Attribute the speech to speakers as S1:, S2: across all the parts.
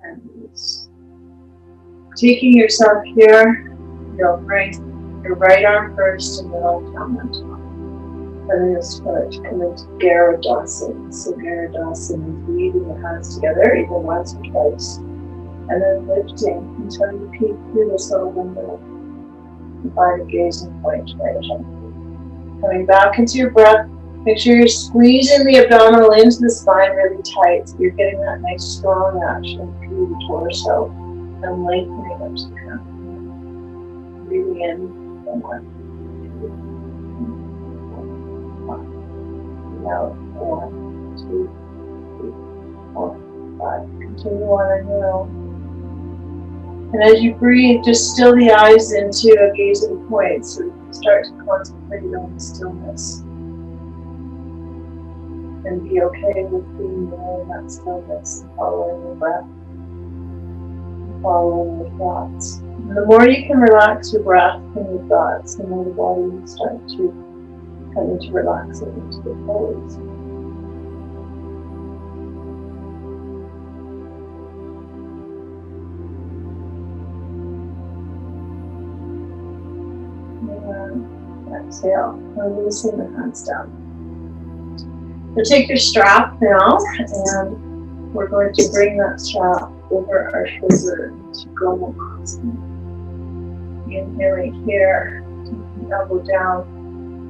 S1: and release. Taking yourself here, you'll bring your right arm first and then left arm on top. And then you'll start to come into Garudasana. So Garudasana is weaving the hands together, either once or twice. And then lifting until you peek through this little window and find a gazing point right ahead. Coming back into your breath, make sure you're squeezing the abdominal into the spine really tight. So you're getting that nice strong action through the torso and lengthening up to the crown. Breathing in from 1, 2, 3, 4, 5. Breathing out 1, 2, 3, 4, 5. Continue on your own. And as you breathe, just still the eyes into a gazing point so you can start to concentrate on the stillness. And be okay with being there in that stillness and following your breath and following your thoughts. And the more you can relax your breath and your thoughts, the more the body will start to come into relaxing into the pose. Exhale, releasing the hands down. We'll take your strap now, and we're going to bring that strap over our shoulder to Gomukhasana. Inhaling here, taking the elbow down,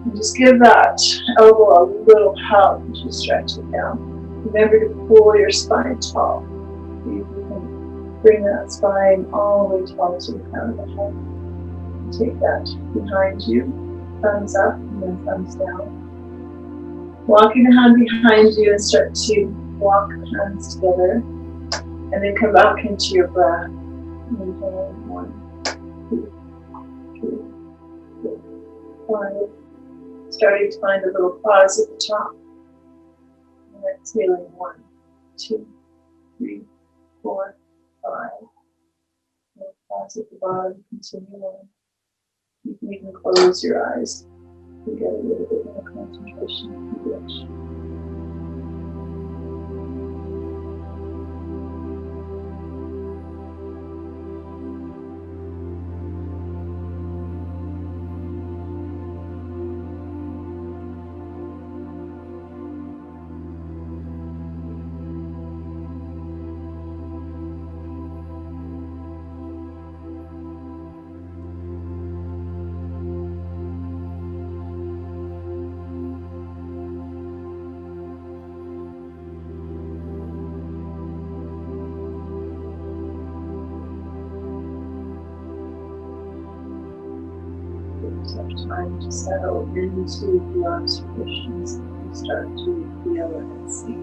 S1: and just give that elbow a little help as you stretch it down. Remember to pull your spine tall. You can bring that spine all the way tall to the crown of the head. Take that behind you. Thumbs up and then thumbs down. Walking the hand behind you and start to walk the hands together. And then come back into your breath. Inhale, 1, 2, 3, 4, 5. Starting to find a little pause at the top. And exhaling 1, 2, 3, 4, 5. Little pause at the bottom. Continue on. You can even close your eyes to get a little bit more concentration if you wish. Have time to settle into the observations that you start to feel and see.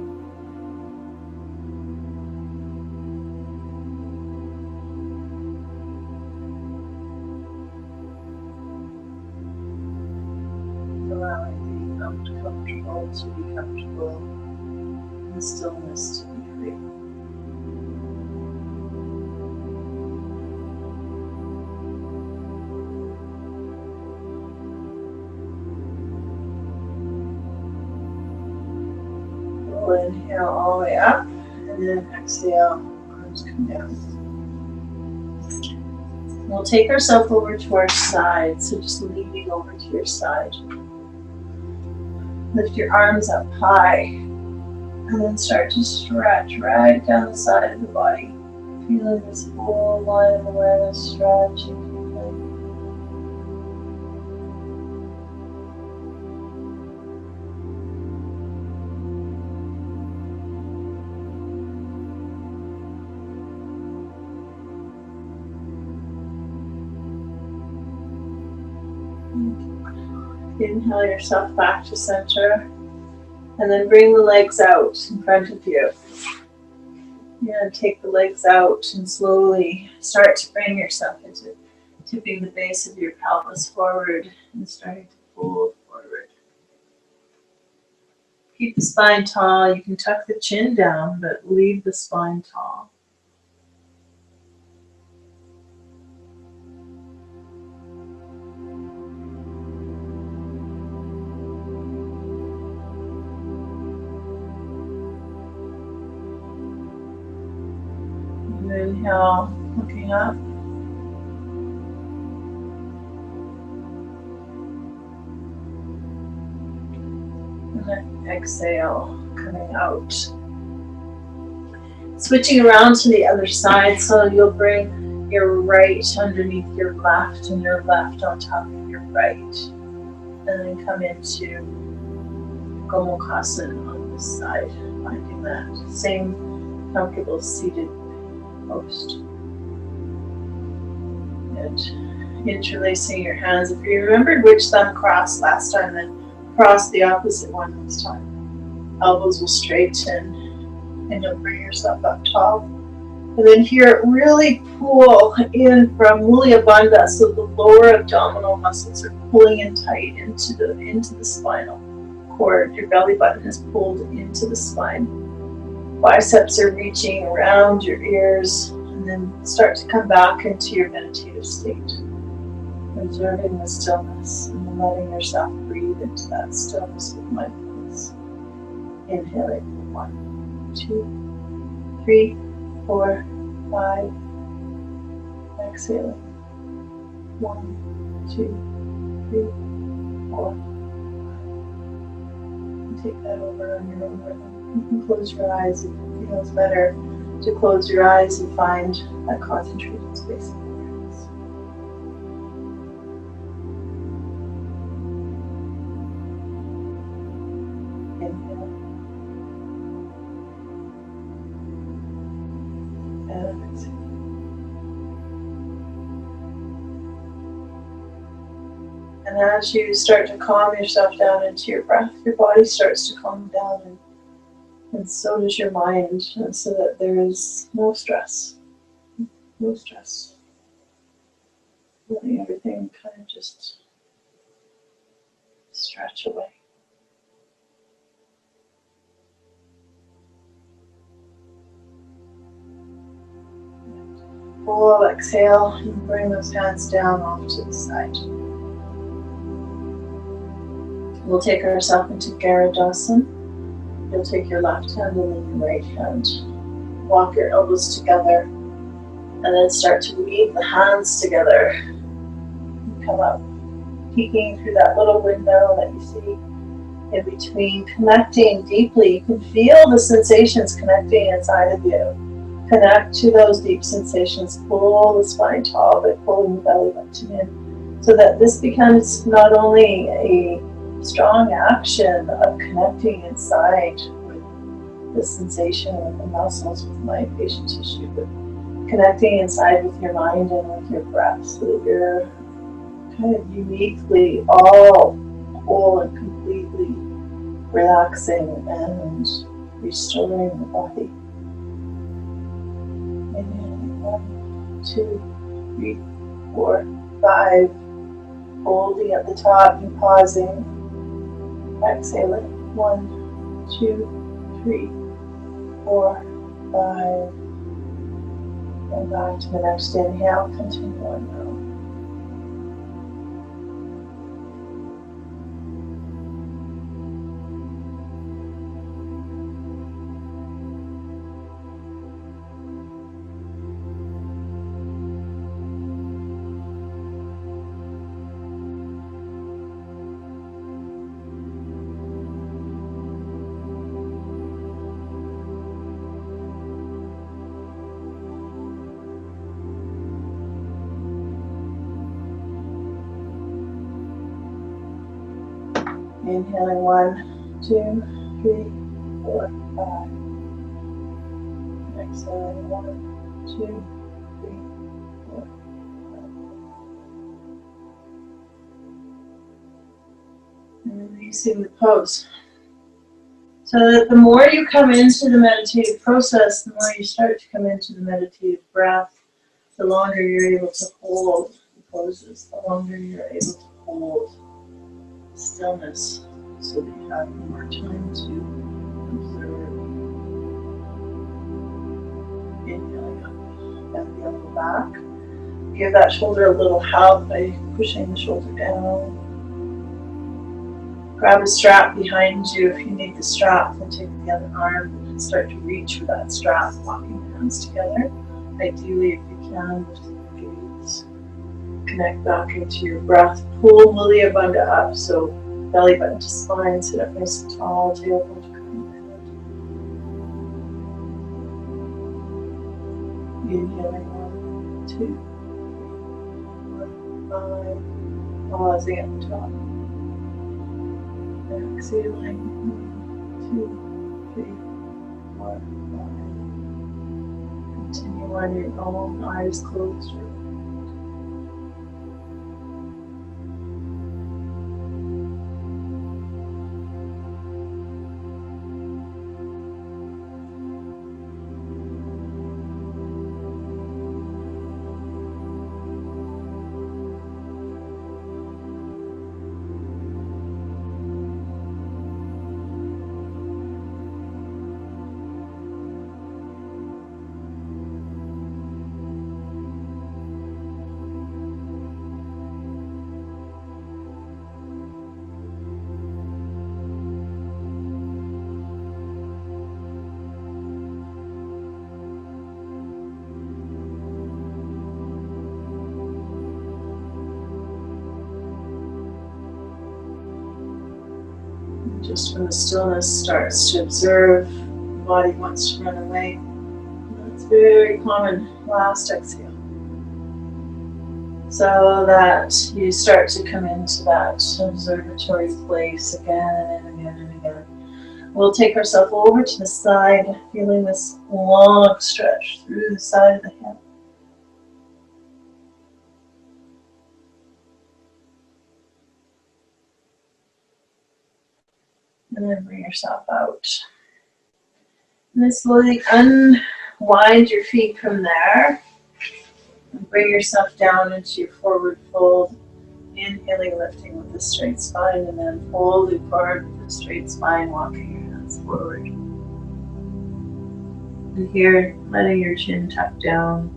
S1: Allowing the uncomfortable to be comfortable and the stillness to be free. Inhale all the way up, and then exhale, arms come down. We'll take ourselves over to our side, so just leaning over to your side. Lift your arms up high, and then start to stretch right down the side of the body. Feeling this whole line of awareness stretching. Inhale yourself back to center, and then bring the legs out in front of you. And take the legs out and slowly start to bring yourself into tipping the base of your pelvis forward and starting to fold forward. Keep the spine tall. You can tuck the chin down, but leave the spine tall. Inhale, looking up. And then exhale, coming out. Switching around to the other side, so you'll bring your right underneath your left and your left on top of your right. And then come into Gomukhasana on this side, finding that same comfortable seated post. And interlacing your hands. If you remembered which thumb crossed last time, then cross the opposite one this time. Elbows will straighten and you'll bring yourself up tall. And then here, really pull in from Mula Bandha, so the lower abdominal muscles are pulling in tight into the spinal cord. Your belly button is pulled into the spine. Biceps are reaching around your ears, and then start to come back into your meditative state. Observing the stillness and then letting yourself breathe into that stillness with mindfulness. Inhaling for 1, 2, 3, 4, 5. Exhaling. 1, 2, 3, 4, 5. And take that over on your own rhythm. You can close your eyes if it feels better to close your eyes and find that concentrated space of awareness. Inhale. And exhale. And as you start to calm yourself down into your breath, your body starts to calm down, and so does your mind, and so that there is no stress. No stress. Letting everything kind of just stretch away. Full exhale, and bring those hands down off to the side. We'll take ourselves into Garudasana. You'll take your left hand and then your right hand. Walk your elbows together and then start to weave the hands together. Come up, peeking through that little window that you see in between, connecting deeply. You can feel the sensations connecting inside of you. Connect to those deep sensations. Pull the spine tall by pulling the belly button in, so that this becomes not only a strong action of connecting inside with the sensation with the muscles, with my patient tissue, but connecting inside with your mind and with your breath, so that you're kind of uniquely all whole and completely relaxing and restoring the body. Inhaling 1, 2, 3, 4, 5. Holding at the top and pausing. Exhaling. 1, 2, 3, 4, 5. And back to the next inhale. Continue on now. Inhaling 1, 2, 3, 4, 5. Exhaling 1, 2, 3, 4, 5. And releasing the pose. So that the more you come into the meditative process, the more you start to come into the meditative breath, the longer you're able to hold the poses, the longer you're able to hold stillness, so that you have more time to observe. Inhaling up, bend the elbow back. Give that shoulder a little help by pushing the shoulder down. Grab a strap behind you if you need the strap, and take the other arm and start to reach for that strap, walking the hands together. Ideally, if you can, lift your gaze. Connect back into your breath. Pull Mudra Bandha up, so belly button to spine, sit up nice and tall, tailbone to crown head. Inhaling 1, 2, 3, 4, 5. Pausing at the top. Exhaling 1, 2, 3, 4, 5. Continue on your own, eyes closed. Just when the stillness starts to observe, the body wants to run away. That's very common. Last exhale. So that you start to come into that observatory place again and again and again. We'll take ourselves over to the side, feeling this long stretch through the side of the hip. And then bring yourself out. And then slowly unwind your feet from there. And bring yourself down into your forward fold. Inhaling, lifting with a straight spine, and then folding forward with a straight spine, walking your hands forward. And here, letting your chin tuck down.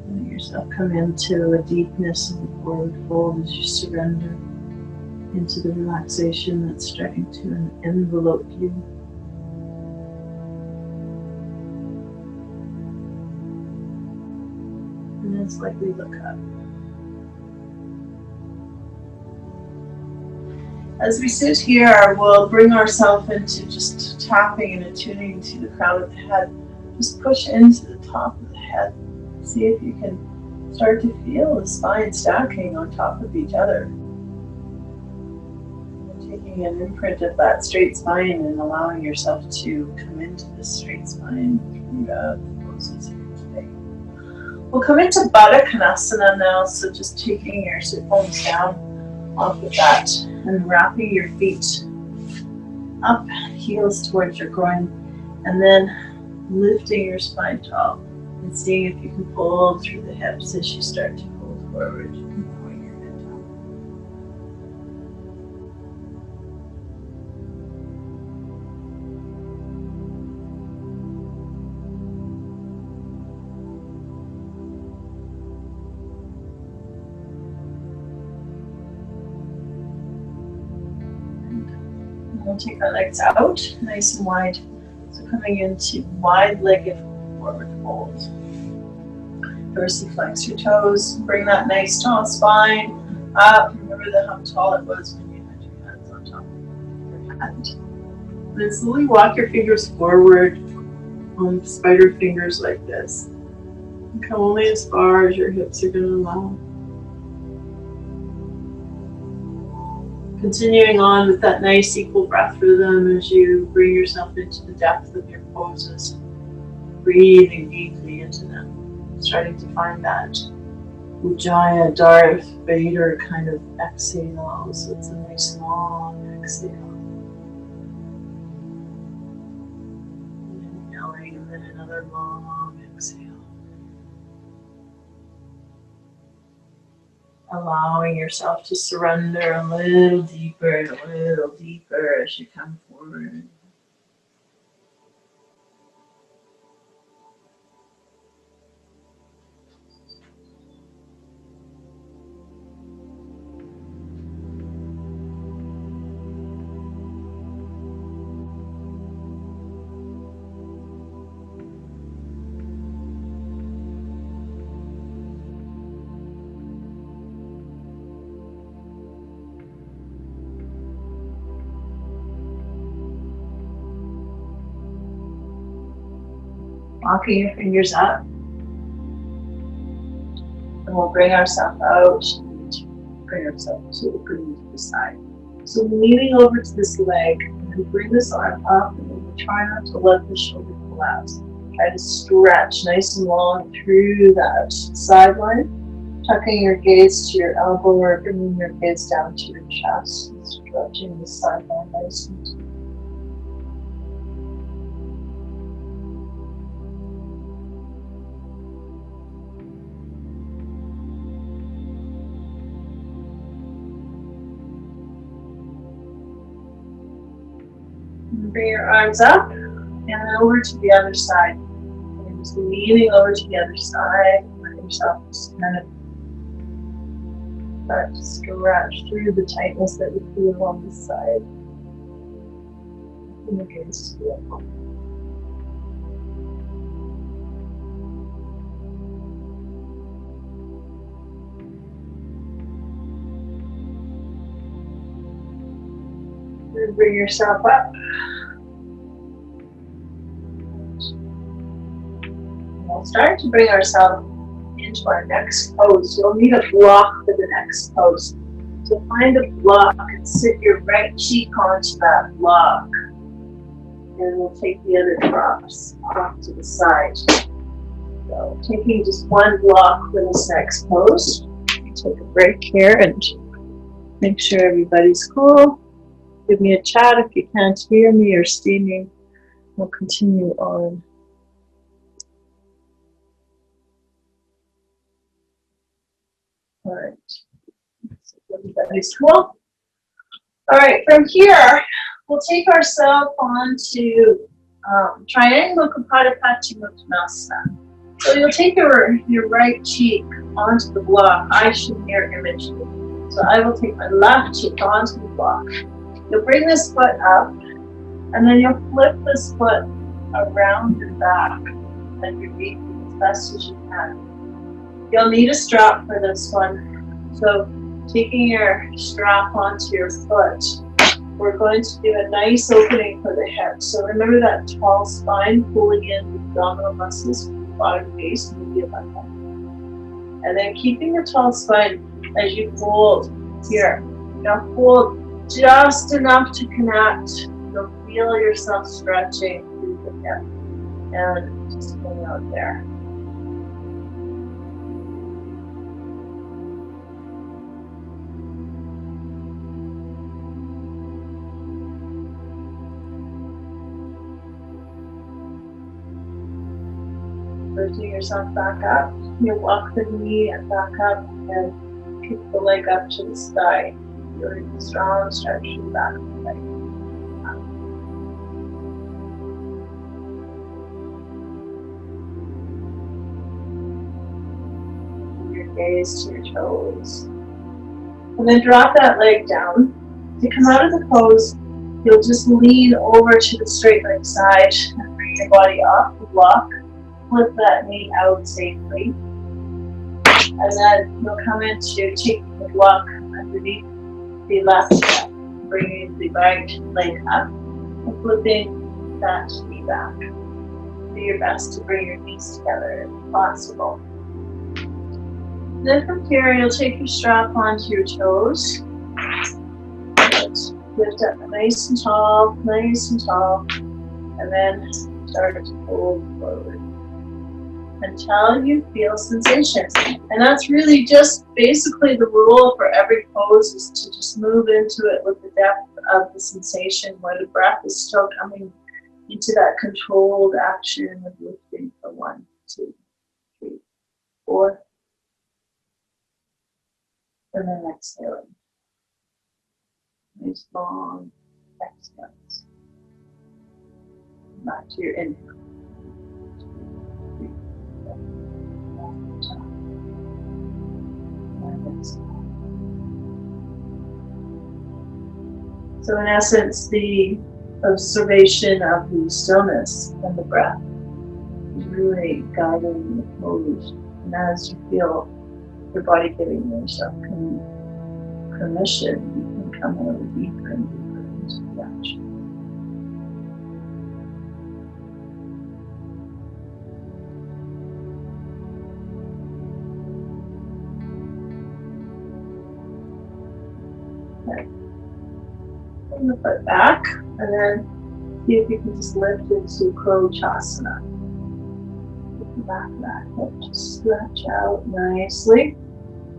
S1: Letting yourself come into a deepness of the forward fold as you surrender into the relaxation that's starting to envelope you. And then slightly look up. As we sit here, we'll bring ourselves into just tapping and attuning to the crown of the head. Just push into the top of the head. See if you can start to feel the spine stacking on top of each other. And taking an imprint of that straight spine and allowing yourself to come into this straight spine throughout the poses here today. We'll come into Baddha Konasana now, so just taking your sit bones down off of that and wrapping your feet up, heels towards your groin, and then lifting your spine tall and seeing if you can pull through the hips as you start to pull forward and point your head down. We'll take our legs out, nice and wide. So coming into wide-legged forward fold. Dorsiflex your toes. Bring that nice tall spine up. Remember how tall it was when you had your hands on top of your head. And then slowly walk your fingers forward on spider fingers like this. And come only as far as your hips are going to allow. Continuing on with that nice equal breath rhythm as you bring yourself into the depth of your poses. Breathing deeply into them. Starting to find that Ujjayi, Darth Vader kind of exhale. So it's a nice long exhale. Inhaling and then another long exhale. Allowing yourself to surrender a little deeper and a little deeper as you come forward. Walking your fingers up. And we'll bring ourselves out, bring ourselves to opening to the side. So leaning over to this leg, and then bring this arm up, and then we'll try not to let the shoulder collapse. Try to stretch nice and long through that sideline, tucking your gaze to your elbow or bringing your gaze down to your chest, and stretching the sideline nice and deep. Bring your arms up and then over to the other side. And just leaning over to the other side. Let yourself just kind of start to stretch through the tightness that we feel on this side. And against the elbow. And bring yourself up. We'll start to bring ourselves into our next pose. You'll need a block for the next pose. So find a block and sit your right cheek onto that block. And we'll take the other props off to the side. So taking just one block for this next pose. Take a break here and make sure everybody's cool. Give me a chat if you can't hear me or see me. We'll continue on. All right, so everybody's cool. All right, from here, we'll take ourselves onto Triangle Kapalabhati. So you'll take your right cheek onto the block. I should mirror image. So I will take my left cheek onto the block. You'll bring this foot up, and then you'll flip this foot around your back and your feet as best as you can. You'll need a strap for this one. So taking your strap onto your foot, we're going to do a nice opening for the hips. So remember that tall spine, pulling in the abdominal muscles from the bottom base, maybe about that. And then keeping the tall spine as you hold here. Now hold just enough to connect. You'll feel yourself stretching through the hip. And just hang out there. Lifting yourself back up. You walk the knee and back up and kick the leg up to the sky. Feeling the strong stretch in the back of the leg. Your gaze to your toes. And then drop that leg down. To come out of the pose, you'll just lean over to the straight leg side and bring your body off the block. Flip that knee out safely. And then you'll come into taking the block underneath the left hip, bringing the right leg up and flipping that knee back. Do your best to bring your knees together if possible. Then from here, you'll take your strap onto your toes. Lift up nice and tall, and then start to fold forward until you feel sensation. And that's really just basically the rule for every pose, is to just move into it with the depth of the sensation where the breath is still coming into that controlled action of lifting for 1, 2, 3, 4. And then exhaling. Nice long exhales. Back to your inhale. So in essence, the observation of the stillness and the breath is really guiding the pose. And as you feel your body giving yourself permission, you can come a little deeper and deeper into the action. Bring the foot back, and then see if you can just lift into Krochasana. Lift the back of that hip, just stretch out nicely.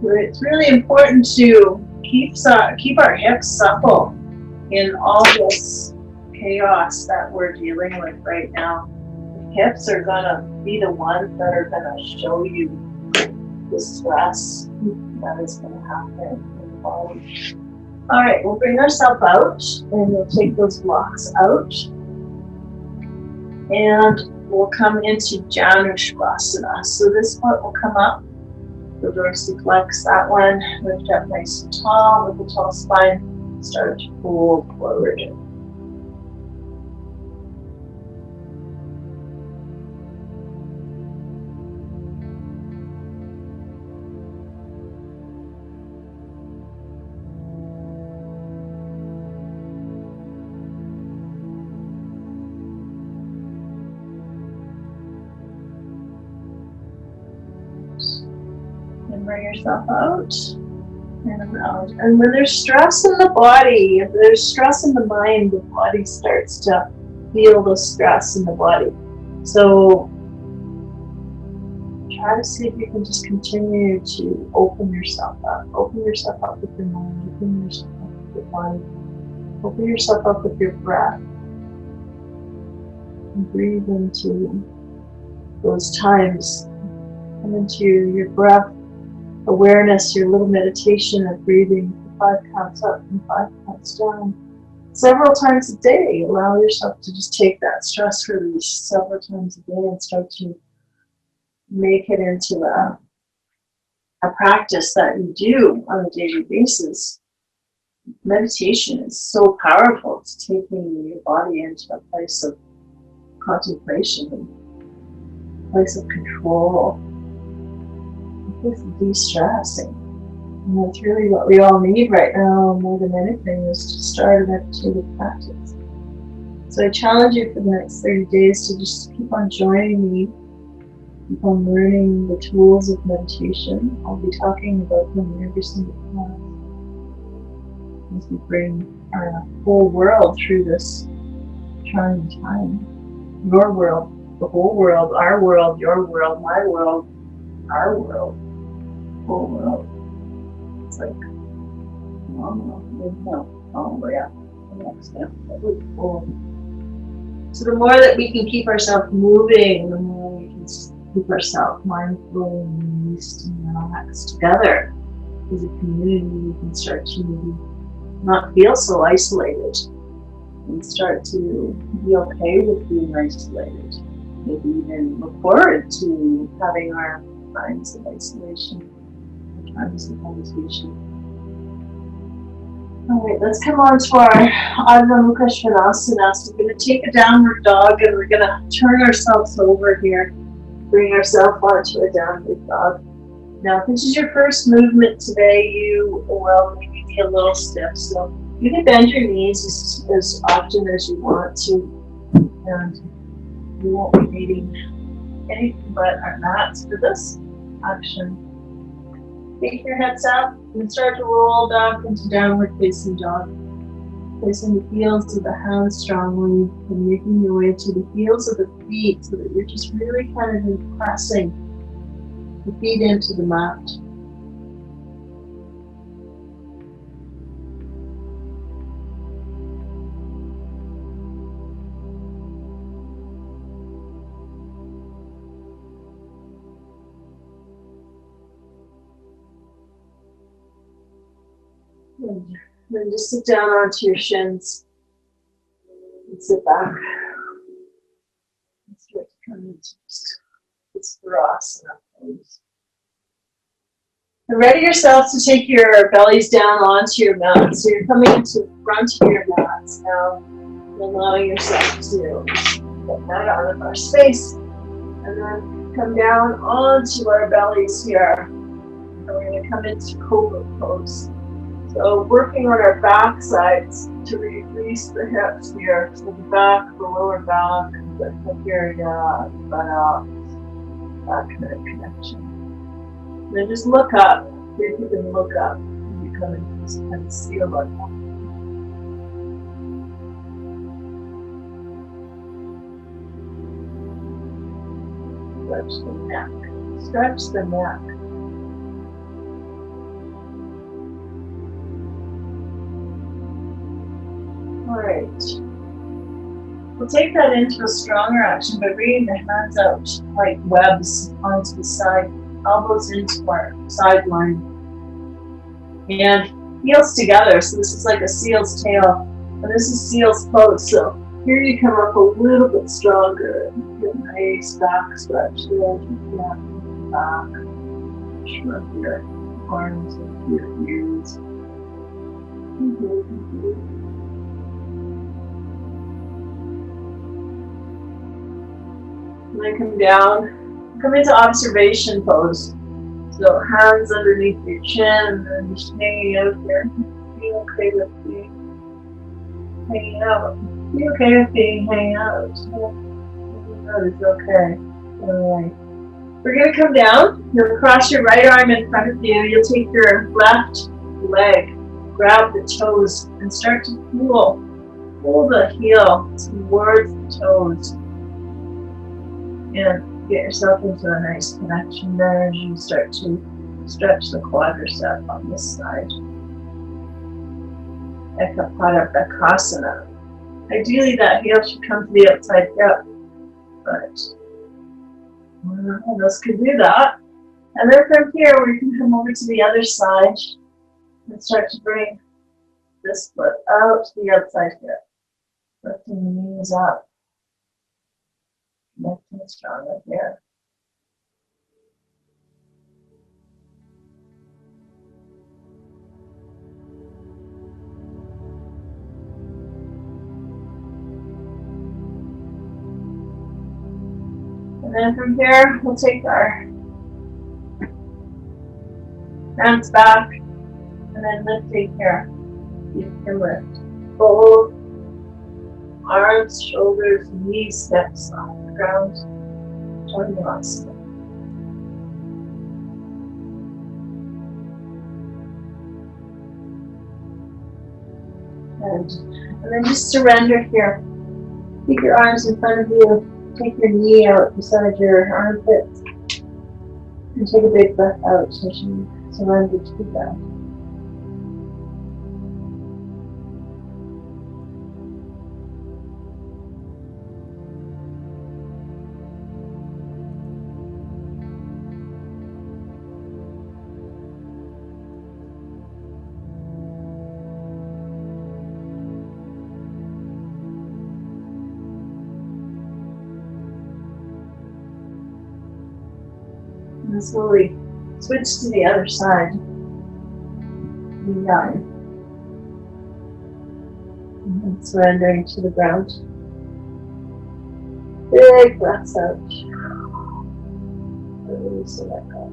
S1: It's really important to keep our hips supple in all this chaos that we're dealing with right now. The hips are gonna be the ones that are gonna show you the stress that is gonna happen in the body. All right, we'll bring ourselves out and we'll take those blocks out. And we'll come into Janushvasana. So this foot will come up, the dorsiflex that one, lift up nice and tall with a tall spine, start to pull forward. And bring yourself out and out. And when there's stress in the body, if there's stress in the mind, the body starts to feel the stress in the body. So try to see if you can just continue to open yourself up. Open yourself up with your mind. Open yourself up with your body. Open yourself up with your breath. And breathe into those times. Come into your breath awareness, your little meditation of breathing 5 counts up and 5 counts down. Several times a day, allow yourself to just take that stress release several times a day and start to make it into a practice that you do on a daily basis. Meditation is so powerful. It's taking your body into a place of contemplation, a place of control, a place of de-stressing. And that's really what we all need right now more than anything, is to start a meditative practice. So I challenge you for the next 30 days to just keep on joining me, keep on learning the tools of meditation. I'll be talking about them in every single class as we bring our whole world through this trying time. Your world, the whole world, our world, your world, my world, our world, whole world. It's like, the next step. So the more that we can keep ourselves moving, the more we can keep ourselves mindful and released and relaxed together as a community. We can start to not feel so isolated and start to be okay with being isolated. Maybe even look forward to having our times of isolation, times of meditation. All right, let's come on to our Adho Mukha Svanasana. So we're going to take a downward dog and we're going to turn ourselves over here, bring ourselves onto a downward dog. Now, if this is your first movement today, you will maybe be a little stiff. So you can bend your knees as often as you want to, and we won't be needing anything but our mats for this action. Take your heads up and start to roll back into downward facing dog. Placing the heels of the hands strongly and making your way to the heels of the feet so that you're just really kind of pressing the feet into the mat. And then just sit down onto your shins and sit back. And start to come into just this Virasana pose. And ready yourselves to take your bellies down onto your mat. So you're coming into the front of your mats now, and allowing yourself to get that out of our space. And then come down onto our bellies here. And we're going to come into Cobra pose. So working on our back sides to release the hips here. So the back, the lower back, the hip area, the buttocks, that kind of connection. And then just look up. See if you can look up. And you come into this kind of seal like that. Stretch the neck. Stretch the neck. Alright. We'll take that into a stronger action by bringing the hands out like webs onto the side, elbows into our side line. And heels together, so this is like a seal's tail, and this is seal's pose, so here you come up a little bit stronger. Get a nice back stretch there, yeah, back, shrug your arms into your ears. And then come down, come into observation pose. So hands underneath your chin and then just hanging out here. Be okay with being hanging out. Be okay with being hanging out. That is okay. Alright. We're going to come down. You'll cross your right arm in front of you. You'll take your left leg, grab the toes, and start to pull. Pull the heel towards the toes. And get yourself into a nice connection there as you start to stretch the quadricep on this side. Ekapada. Ideally, that heel should come to the outside hip, but none of us can do that. And then from here, we can come over to the other side and start to bring this foot out to the outside hip, lifting the knees up. Connecting stronger here. And then from here, we'll take our hands back and then lifting here. You can lift both arms, shoulders, knees, steps off the ground. Chandrasana. And then just surrender here. Keep your arms in front of you. Take your knee out beside your armpits. And take a big breath out as you surrender to the ground. And slowly switch to the other side. And surrendering to the ground. Big breaths out. Release and let go.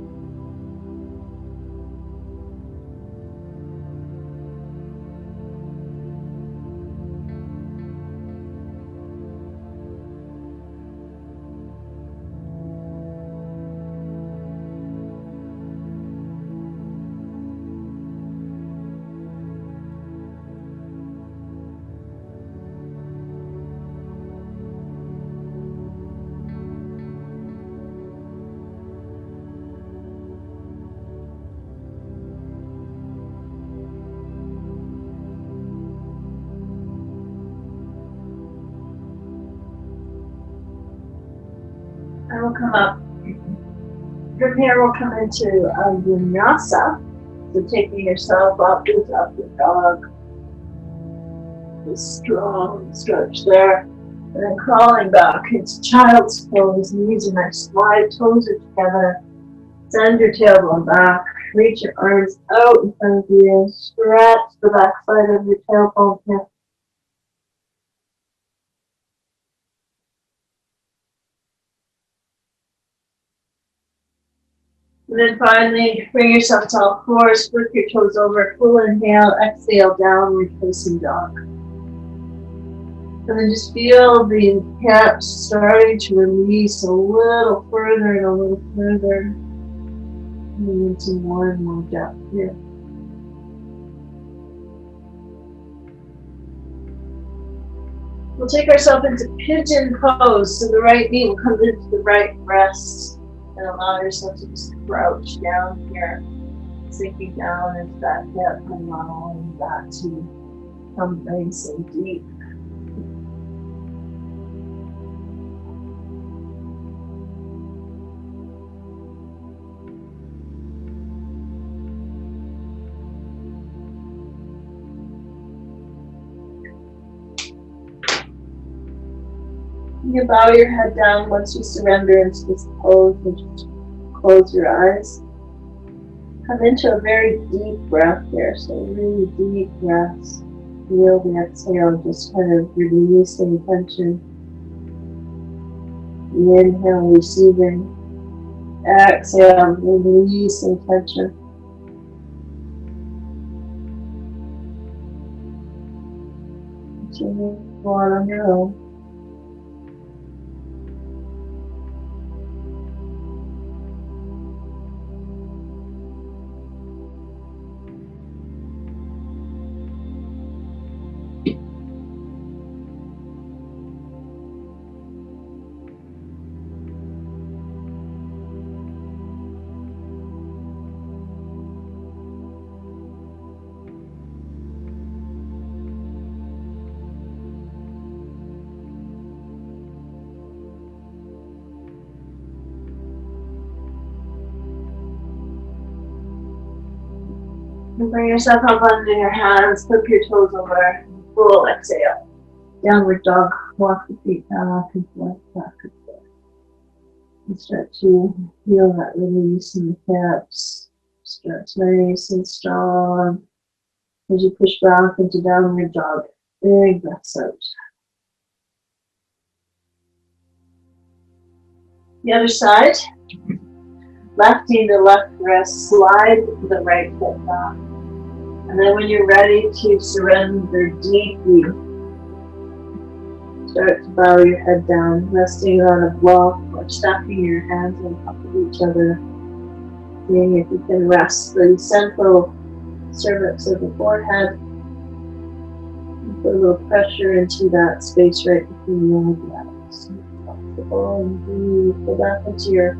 S1: And we'll come up. From here, we'll come into vinyasa. So taking yourself up with up the dog. A strong stretch there. And then crawling back into child's pose. Knees are nice wide, toes are together. Send your tailbone back. Reach your arms out in front of you. Stretch the back side of your tailbone here. And then finally, bring yourself to all fours, flip your toes over, full inhale, exhale, downward facing dog. And then just feel the hips starting to release a little further and a little further. Moving into more and more depth here. We'll take ourselves into pigeon pose. So the right knee will come into the right breast and allow yourself to just crouch down here, sinking down into that hip and allowing that to come nice and deep. You can bow your head down once you surrender into this pose and just close your eyes. Come into a very deep breath here, so really deep breaths. Feel the exhale, just kind of releasing tension. The inhale, receiving. Exhale, releasing tension. Continue on your own. And bring yourself up onto your hands, flip your toes over, full exhale. Downward dog, walk the feet back and forth, back and forth. And start to feel that release in the hips. Stretch nice and strong as you push back into downward dog. Big breaths out. The other side. Left knee to left wrist, slide the right foot back. And then when you're ready to surrender deeply, start to bow your head down, resting on a block or stacking your hands on top of each other. Seeing if you can rest the central cervix of the forehead. And put a little pressure into that space right between your eyebrows. Comfortable and breathe. Go back into your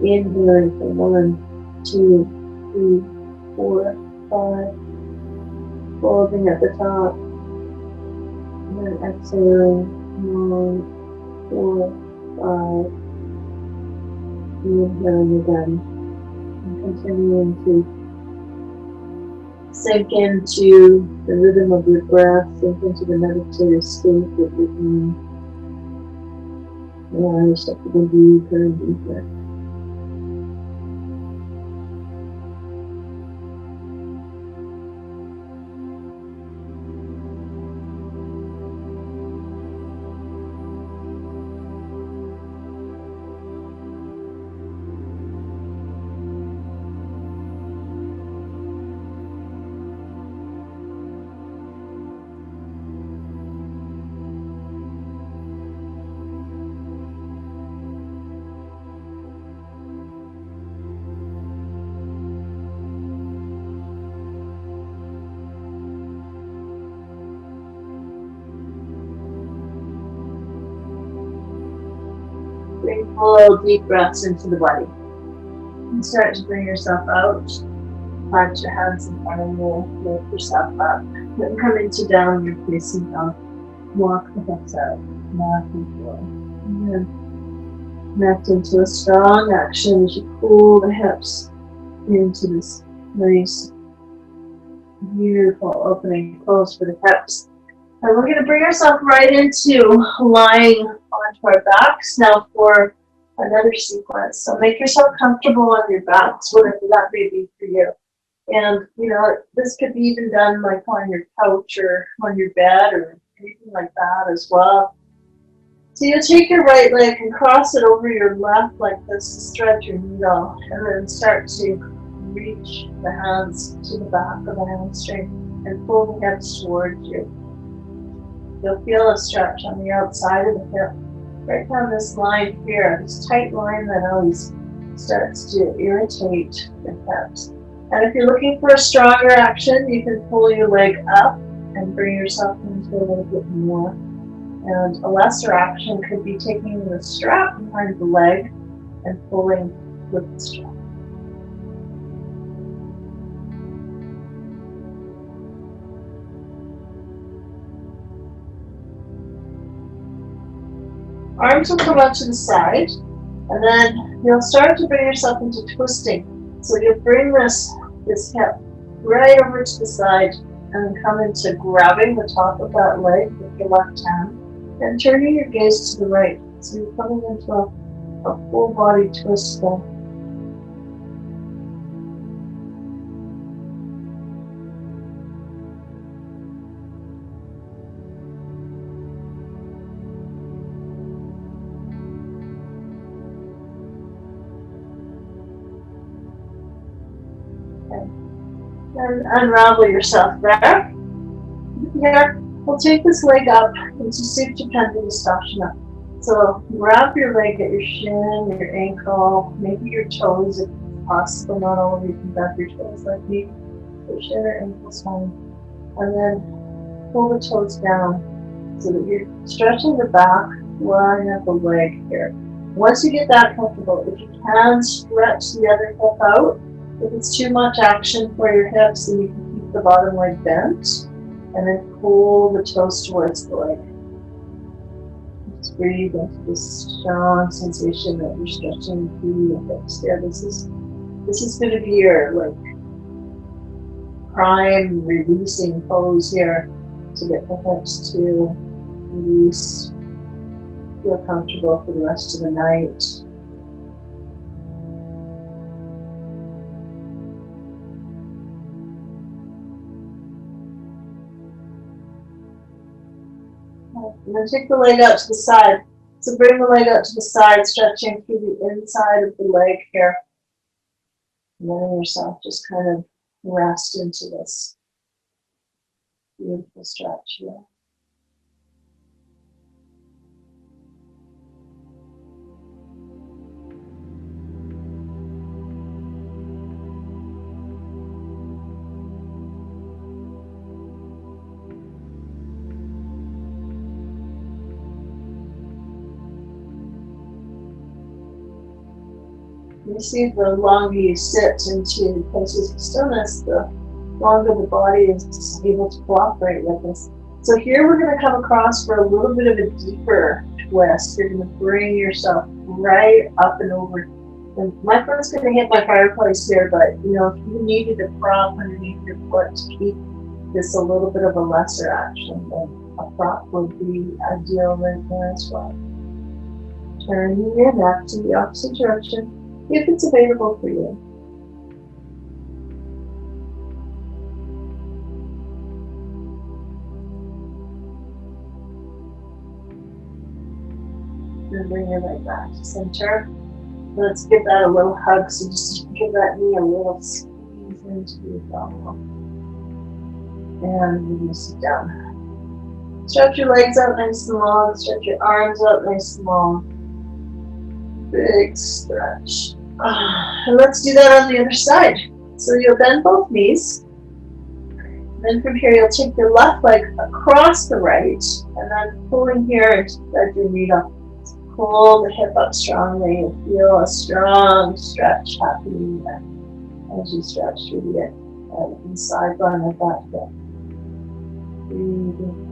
S1: inhaling for 1, 2, 3, 4, 5. Holding at the top. And then exhaling. 1, 4, 5. Inhaling again. And continuing to sink into the rhythm of your breath, sink into the meditative state that you're in. Allow yourself to go deeper and deeper. Bring full deep breaths into the body. And start to bring yourself out. Plant your hands in front of you. Lift yourself up. Then come into downward facing dog. Walk the hips out. Back and forth. And then connect into a strong action as you pull the hips into this nice, beautiful opening close for the hips. And we're going to bring ourselves right into lying onto our backs now for another sequence. So make yourself comfortable on your backs, whatever that may be for you. And, you know, this could be even done like on your couch or on your bed or anything like that as well. So you'll take your right leg and cross it over your left like this to stretch your needle, and then start to reach the hands to the back of the hamstring and pull the hips towards you. You'll feel a stretch on the outside of the hip, right down this line here, this tight line that always starts to irritate the hips. And if you're looking for a stronger action, you can pull your leg up and bring yourself into a little bit more. And a lesser action could be taking the strap behind the leg and pulling with the strap. Arms will come out to the side, and then you'll start to bring yourself into twisting. So you'll bring this hip right over to the side and then come into grabbing the top of that leg with your left hand and turning your gaze to the right. So you're coming into a full body twist there. And unravel yourself there. Here, we'll take this leg up into Supta Pendulum. So wrap your leg at your shin, your ankle, maybe your toes if possible. Not all of you can grab your toes like me. Your shin or ankle's fine. And then pull the toes down so that you're stretching the back line of the leg here. Once you get that comfortable, if you can stretch the other hip out. If it's too much action for your hips, then you can keep the bottom leg bent and then pull the toes towards the leg. Just breathe into this strong sensation that you're stretching through your hips. Yeah, this is going to be your prime releasing pose here to get the hips to release, feel comfortable for the rest of the night. And then take the leg out to the side. So bring the leg out to the side, stretching through the inside of the leg here. And letting yourself just kind of rest into this beautiful stretch here. You see, the longer you sit into places of stillness, the longer the body is able to cooperate with us. So here we're going to come across for a little bit of a deeper twist. You're going to bring yourself right up and over. And my foot's going to hit my fireplace here, but if you needed a prop underneath your foot to keep this a little bit of a lesser action, then a prop would be ideal right there as well. Turning your neck to the opposite direction, if it's available for you. And bring your leg back to center. Let's give that a little hug. So just give that knee a little squeeze into your elbow. And release it down. Stretch your legs out nice and long. Stretch your arms out nice and long. Big stretch. And let's do that on the other side. So you'll bend both knees. Then from here, you'll take your left leg across the right, and then pulling here and spread your knee up. Pull the hip up strongly and feel a strong stretch happening there as you stretch through the inside line of that hip. Breathing.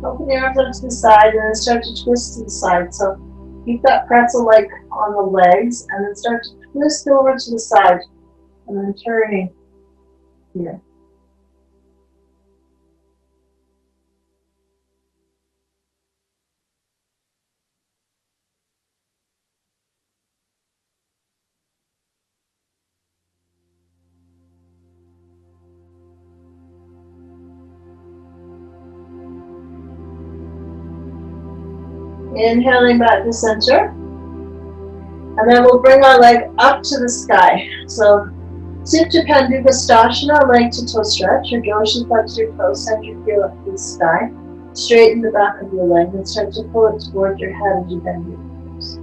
S1: Open the arms up to the side and then start to twist to the side. So keep that pretzel-like on the legs and then start to twist over to the side and then turning here. Inhaling back to center. And then we'll bring our leg up to the sky. So Supta Pandukasthasana, leg to toe stretch, or dorsal flex your toes, send your heel up to the sky. Straighten the back of your leg and start to pull it toward your head as you bend your knees.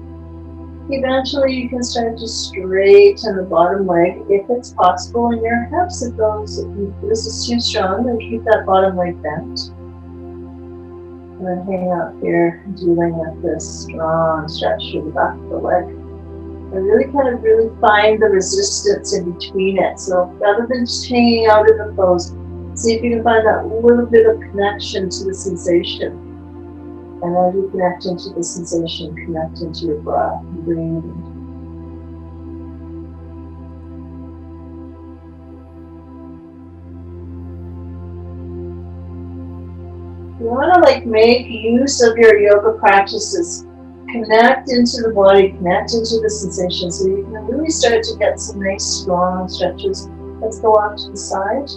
S1: Eventually you can start to straighten the bottom leg if it's possible in your hips. If this is too strong, then keep that bottom leg bent. And then hang out here, dealing with this strong stretch through the back of the leg. And really find the resistance in between it. So rather than just hanging out in the pose, see if you can find that little bit of connection to the sensation. And as you connect into the sensation, connect into your breath and breathing. You want to make use of your yoga practices. Connect into the body, connect into the sensation, so you can really start to get some nice strong stretches. Let's go off to the side.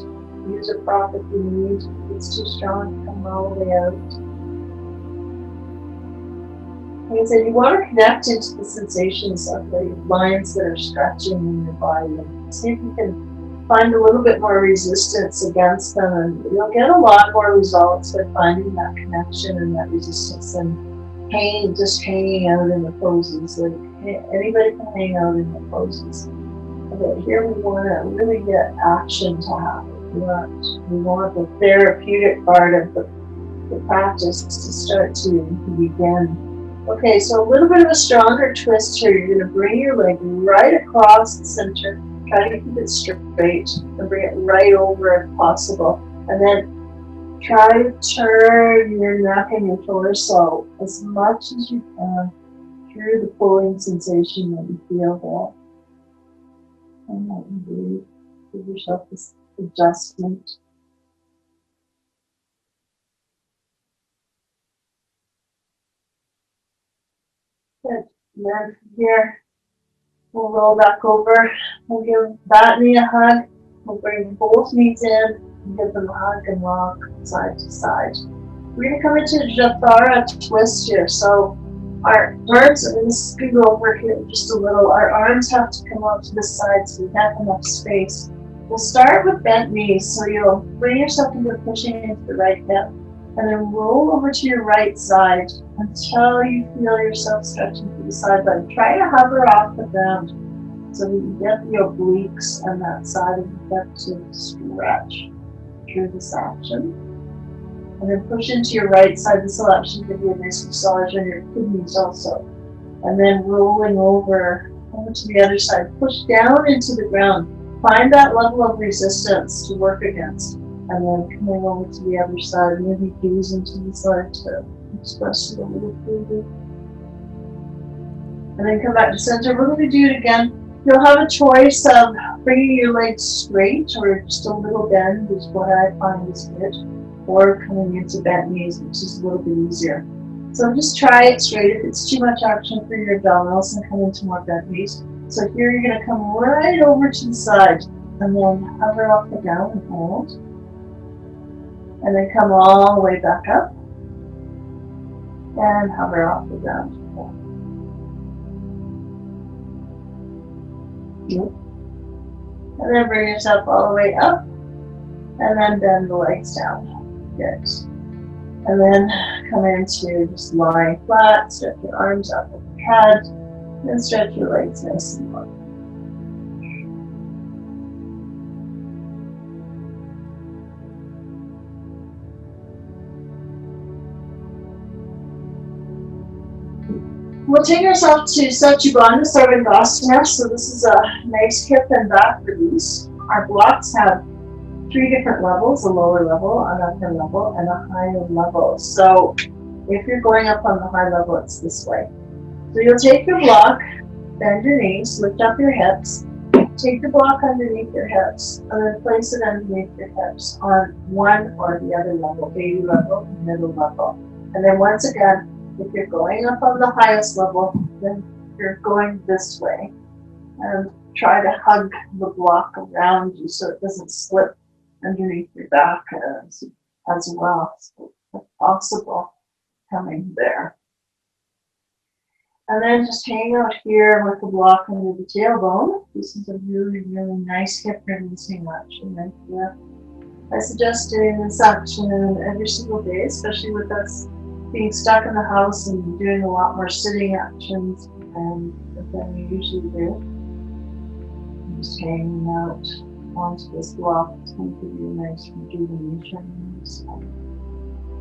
S1: Use a prop if you need. If it's too strong, come all the way out. Like I said, you want to connect into the sensations of the lines that are stretching in your body and see if you can find a little bit more resistance against them, and you'll get a lot more results by finding that connection and that resistance and just hanging out in the poses. Like anybody can hang out in the poses. But here we want to really get action to happen. We want the therapeutic part of the practice to start to begin. Okay, so a little bit of a stronger twist here. You're going to bring your leg right across the center. Try to keep it straight and bring it right over if possible. And then try to turn your neck and your torso as much as you can through the pulling sensation that you feel there. And let you breathe. Give yourself this adjustment. Good. And then from here, we'll roll back over. We'll give that knee a hug. We'll bring both knees in and give them a hug and rock side to side. We're going to come into Jathara twist here. So our arms, I'm going to scoot over here just a little. Our arms have to come out to the side so we have enough space. We'll start with bent knees. So you'll bring yourself into pushing into the right hip and then roll over to your right side until you feel yourself stretching to the side body. Try to hover off the ground so that you get the obliques and that side of the hip to stretch through this action. And then push into your right side. This will actually give you a nice massage on your kidneys also. And then rolling over to the other side. Push down into the ground. Find that level of resistance to work against. And then coming over to the other side. Maybe gaze into the side to express it a little further. And then come back to center. We're going to do it again. You'll have a choice of bringing your legs straight or just a little bend is what I find is good. Or coming into bent knees, which is a little bit easier. So just try it straight. If it's too much action for your abdominals, and come into more bent knees. So here you're going to come right over to the side and then hover off the ground and hold. And then come all the way back up and hover off the ground. And then bring yourself all the way up and then bend the legs down. Good. And then come into just lying flat, stretch your arms up with your head, and stretch your legs nice and long. We'll take ourselves to Satyabandha Sarvangasana. So this is a nice hip and back release. Our blocks have 3 different levels, a lower level, an upper level, and a higher level. So if you're going up on the high level, it's this way. So you'll take your block, bend your knees, lift up your hips, take the block underneath your hips, and then place it underneath your hips on one or the other level, baby level, middle level. And then once again, if you're going up on the highest level, then you're going this way. And try to hug the block around you so it doesn't slip underneath your back as well, so if possible, coming there. And then just hang out here with the block under the tailbone. This is a really, really nice hip releasing action right here. I suggest doing this action every single day, especially with us being stuck in the house and doing a lot more sitting actions than we usually do. I'm just hanging out onto this block. It's going to give you a nice rejuvenation. So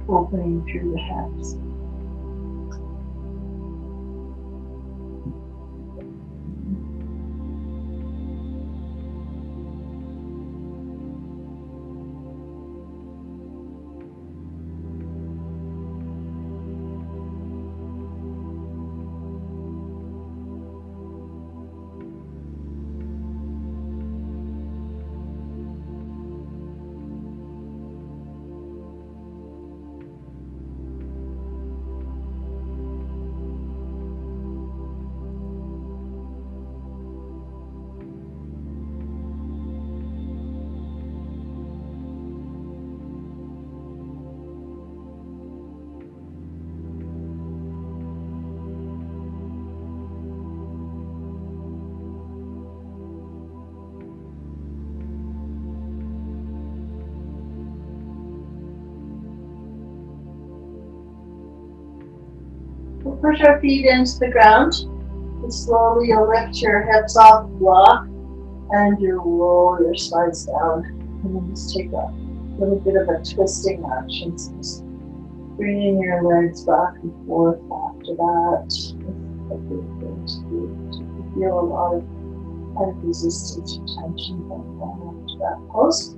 S1: opening through the hips. We'll push our feet into the ground. And slowly you'll lift your hips off the block and you roll your spines down. And then just take a little bit of a twisting action. So just bringing your legs back and forth after that. It's a good thing to do. You feel a lot of kind of resistance or tension going on after that pose.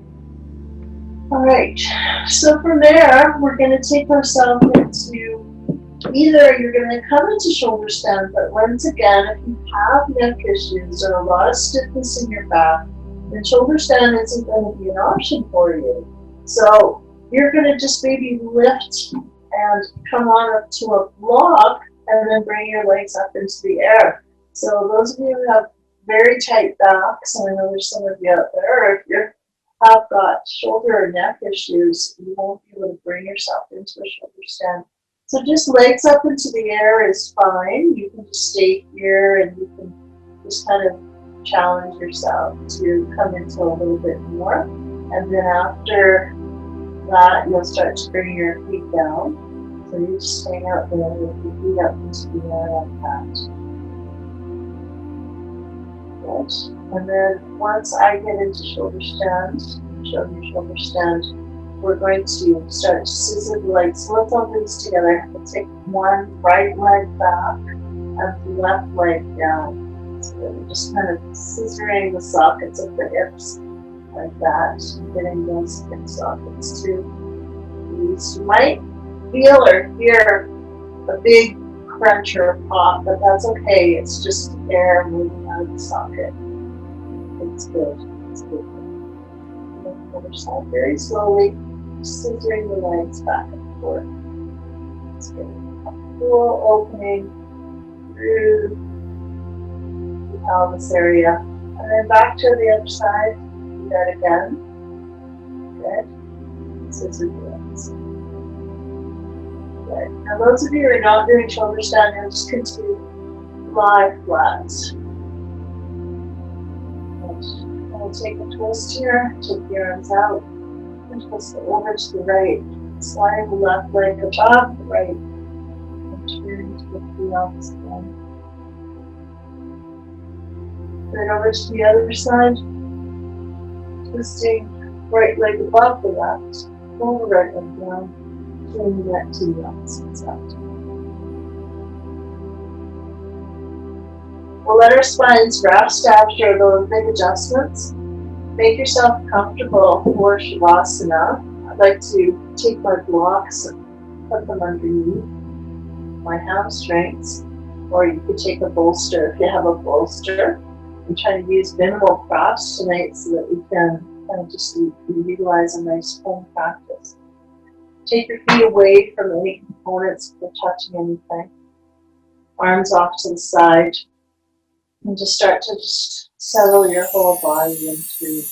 S1: All right, so from there, we're going to take ourselves into either you're going to come into shoulder stand, but once again, if you have neck issues or a lot of stiffness in your back, then shoulder stand isn't going to be an option for you. So you're going to just maybe lift and come on up to a block and then bring your legs up into the air. So those of you who have very tight backs, and I know there's some of you out there, if you have got shoulder or neck issues, you won't be able to bring yourself into a shoulder stand. So just legs up into the air is fine. You can just stay here and you can just kind of challenge yourself to come into a little bit more. And then after that, you'll start to bring your feet down. So you just hang out there with your feet up into the air like that. Good. And then once I get into shoulder stand, show you shoulder stand, we're going to start to scissor the legs. So let's all do this together. We'll take one right leg back and the left leg down. So we're just kind of scissoring the sockets of the hips like that, getting those hip sockets to release. You might feel or hear a big crunch or a pop, but that's okay. It's just air moving out of the socket. It's good. It's good. And then the other side, very slowly, scissoring the legs back and forth. Let's get a full opening through the pelvis area. And then back to the other side. Do that again. Good. Scissor the legs. Good. Now those of you who are not doing shoulder stand, you'll just continue to lie flat. And we'll take a twist here, take the arms out. Twist over to the right, slide the left leg above the right, and turn to the opposite leg. Then over to the other side, twisting right leg above the left, pull the right leg down, turn the neck to the opposite side. We'll let our spines rest after those big adjustments. Make yourself comfortable for Shavasana. I'd like to take my blocks and put them underneath my hamstrings, or you could take a bolster if you have a bolster. I'm trying to use minimal props tonight so that we can kind of just utilize a nice home practice. Take your feet away from any components if you're touching anything. Arms off to the side. And just start to just settle your whole body into